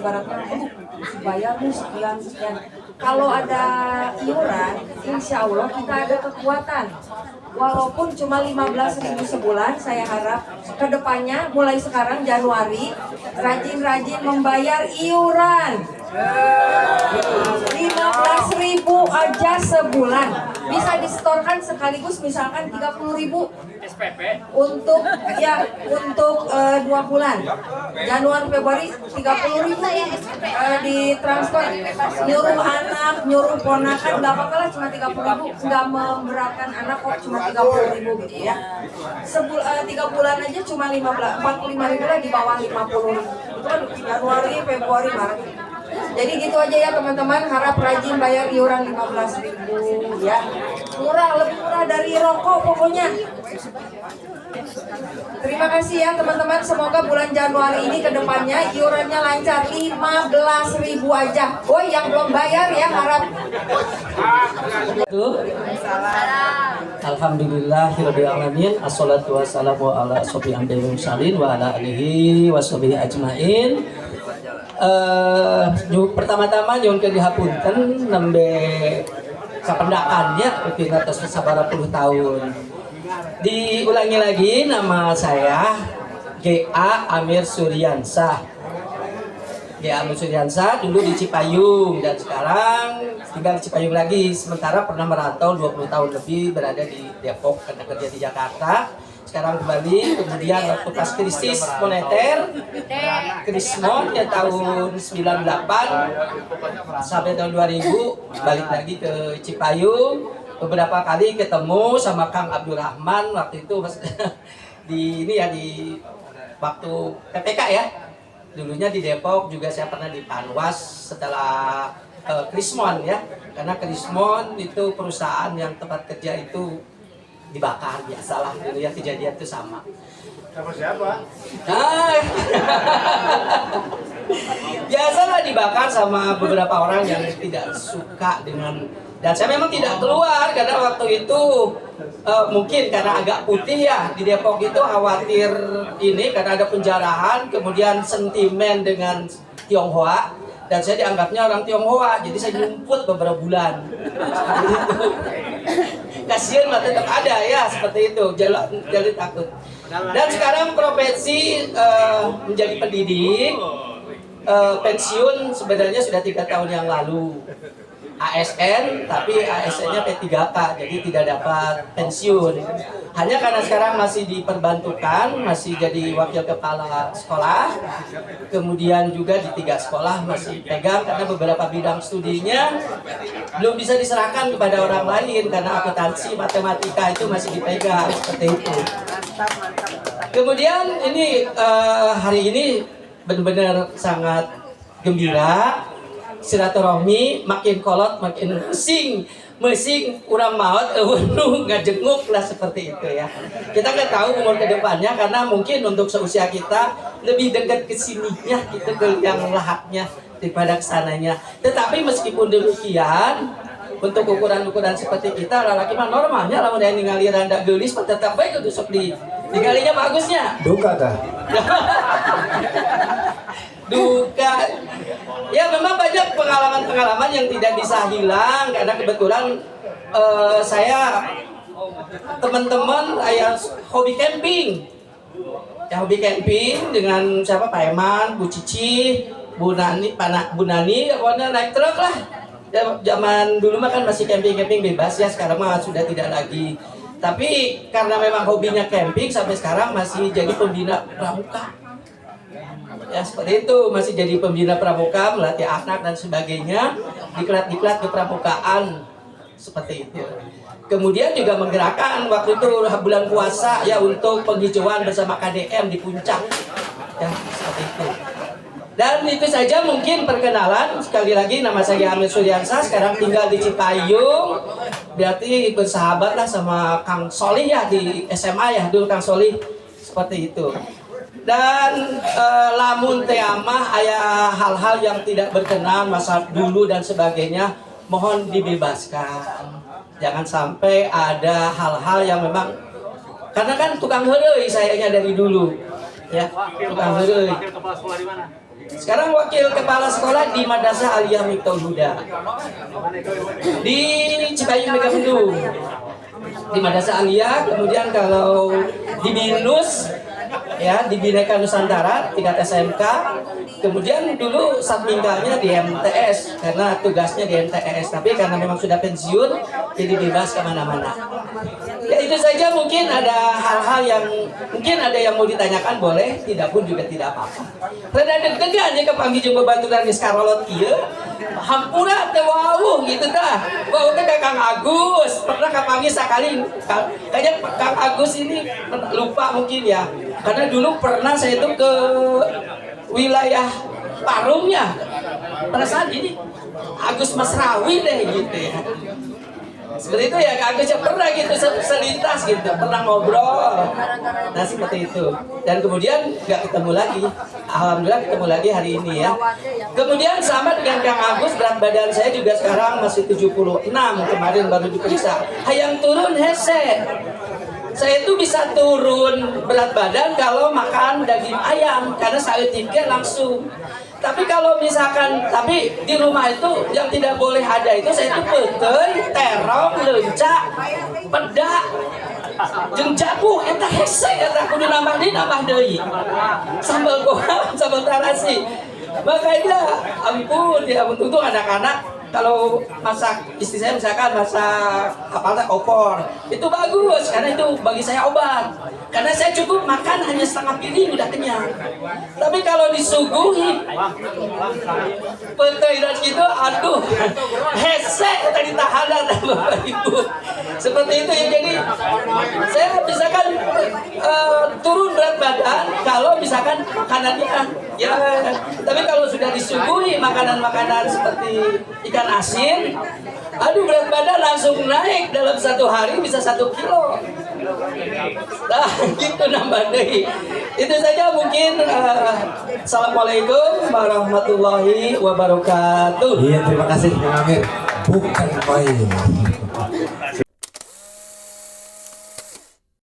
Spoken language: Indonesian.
ibaratnya bayar nih sekian sekian. Kalau ada iuran, insya Allah kita ada kekuatan. Walaupun cuma 15.000 sebulan, saya harap kedepannya mulai sekarang Januari rajin-rajin membayar iuran. 15.000 aja sebulan bisa disetorkan sekaligus, misalkan 30.000 SPP untuk 2 bulan Januari Februari 30.000 ditransfer, nyuruh anak nyuruh ponakan nggak apa-apa lah, cuma 30.000, nggak memberatkan anak kok, cuma 30.000 gitu ya. 3 bulan aja cuma 45.000 lah, di bawah 50.000 itu kan Januari Februari Maret. Jadi gitu aja ya teman-teman, harap rajin bayar iuran 15.000 ya. Murah, lebih murah dari rokok pokoknya. Terima kasih ya teman-teman, semoga bulan Januari ini kedepannya iurannya lancar. 15.000 aja. Woi, yang belum bayar ya harap. Alhamdulillahirabbil alamin, assalatu wassalamu ala asyrofil anbiya'i wal mursalin wa ala alihi washabihi ajmain. Pertama-tama nyuwun dihapunten nembe kapendakannya rutin atas sabaraha puluh tahun. Diulangi lagi, nama saya G.A. Amir Suryansah. G.A. Amir Suryansah dulu di Cipayung dan sekarang tinggal di Cipayung lagi. Sementara pernah merantau 20 tahun lebih berada di Depok karena kerja di Jakarta. Sekarang kembali, kemudian waktu pas krisis moneter, krismon ya tahun 98 sampai tahun 2000 balik lagi ke Cipayung. Beberapa kali ketemu sama Kang Abdurrahman waktu itu di ini ya, di waktu PPK ya. Dulunya di Depok juga saya pernah di Panwas setelah Krismon ya. Karena Krismon itu perusahaan yang tempat kerja itu dibakar, biasalah dulu ya, kejadian itu sama. sama siapa? Biasalah dibakar sama beberapa orang yang tidak suka dengan, dan saya memang tidak keluar karena waktu itu mungkin karena agak putih ya, di Depok itu khawatir ini karena ada penjarahan, kemudian sentimen dengan Tionghoa, dan saya dianggapnya orang Tionghoa, jadi saya nyumput beberapa bulan. Kasihan mah tetap ada ya, seperti itu, jadi takut. Dan sekarang profesi menjadi pendidik, pensiun sebenarnya sudah 3 tahun yang lalu. ASN, tapi ASN-nya P3K, jadi tidak dapat pensiun. Hanya karena sekarang masih diperbantukan, masih jadi wakil kepala sekolah, kemudian juga di 3 sekolah masih pegang karena beberapa bidang studinya belum bisa diserahkan kepada orang lain karena akuntansi, matematika itu masih dipegang, seperti itu. Kemudian ini hari ini benar-benar sangat gembira. Silaturahmi makin kolot makin mesing urang maut eueuh ngajenguk lah, seperti itu ya. Kita nggak tahu umur kedepannya karena mungkin untuk seusia kita lebih dekat ke sininya gitu, ke yang lahapnya daripada kesananya. Tetapi meskipun demikian, untuk ukuran-ukuran seperti kita lelaki mah normalnya lamun aya ningali randa geulis tetap baik kudu sok digalinya bagusnya. Duka tah. Duka. Ya memang banyak pengalaman-pengalaman yang tidak bisa hilang karena kebetulan saya teman-teman ayah hobi camping. Ya hobi camping dengan siapa, Pak Eman, Bu Cici, Bu Nani, Bu Nani, pokoknya naik truk lah. Ya, zaman dulu mah kan masih camping-camping bebas ya, sekarang mah sudah tidak lagi. Tapi karena memang hobinya camping sampai sekarang masih jadi pembina pramuka. Ya seperti itu, masih jadi pembina pramuka, melatih anak dan sebagainya, diklat-diklat kepramukaan seperti itu. Kemudian juga menggerakkan waktu itu bulan puasa ya untuk penghijauan bersama KDM di puncak. Ya seperti itu. Dan itu saja mungkin perkenalan. Sekali lagi nama saya Amir Suryansah, sekarang tinggal di Cipayung. Berarti bersahabat lah sama Kang Solih ya di SMA ya, dulu Kang Solih, seperti itu. Dan lamun teamah aya hal-hal yang tidak berkenan masa dulu dan sebagainya, mohon dibebaskan. Jangan sampai ada hal-hal yang memang, karena kan tukang heureuy sayanya dari dulu ya, tukang heureuy. Wakil kepala sekolah di mana? Sekarang wakil kepala sekolah di Madrasah Aliyah Miftahul Huda di Cipayung Megamendung, di Madrasah Aliyah. Kemudian kalau di BINUS ya, di Bhinneka Nusantara tingkat SMK. Kemudian dulu satminggalnya di MTS karena tugasnya di MTS, tapi karena memang sudah pensiun jadi bebas kemana-mana. Ya itu saja, mungkin ada hal-hal yang mungkin ada yang mau ditanyakan, boleh, tidak pun juga tidak apa-apa. Rada deg-degan ya kepanggil jeung babaturan geus karolot kieu. Hampura teh wawuh gitu tah. Wawuh teh Kang Agus, pernah kapanggil sakali. Kayaknya Kang Agus ini lupa mungkin ya. Karena dulu pernah saya itu ke wilayah Parungnya. Perasaan ini Agus Masrawi deh gitu ya. Seperti itu ya, Kak Agus ya pernah gitu selintas gitu, pernah ngobrol. Nah seperti itu. Dan kemudian nggak ketemu lagi. Alhamdulillah ketemu lagi hari ini ya. Kemudian sama dengan Kang Agus, berat badan saya juga sekarang masih 76, kemarin baru diperiksa. Hayang turun hese. Saya itu bisa turun berat badan kalau makan daging ayam karena saya tinggi langsung. Tapi kalau misalkan, tapi di rumah itu yang tidak boleh ada itu saya itu peuteuy, terong, leunca, pedak, jeung jabu, eta hese eta kudu nambah deui. Sambal goa, sambal tarasi. Makanya ampun ya, untung anak-anak kalau masak, istri saya misalkan masak apa opor, itu bagus karena itu bagi saya obat. Karena saya cukup makan hanya setengah piring udah kenyang. Tapi kalau disuguhi petai dan gitu, aduh, hese tadi tahanan Bapak Ibu. Seperti itu ya, jadi saya misalkan turun berat badan kalau misalkan makanannya ya. Tapi kalau sudah disuguhi makanan-makanan seperti ikan asin, aduh berat badan langsung naik dalam 1 hari bisa 1 kilo. Nah gitu nambah deh. Itu saja mungkin. Assalamualaikum warahmatullahi wabarakatuh. Iya, terima kasih Kang Amir. Bukan main.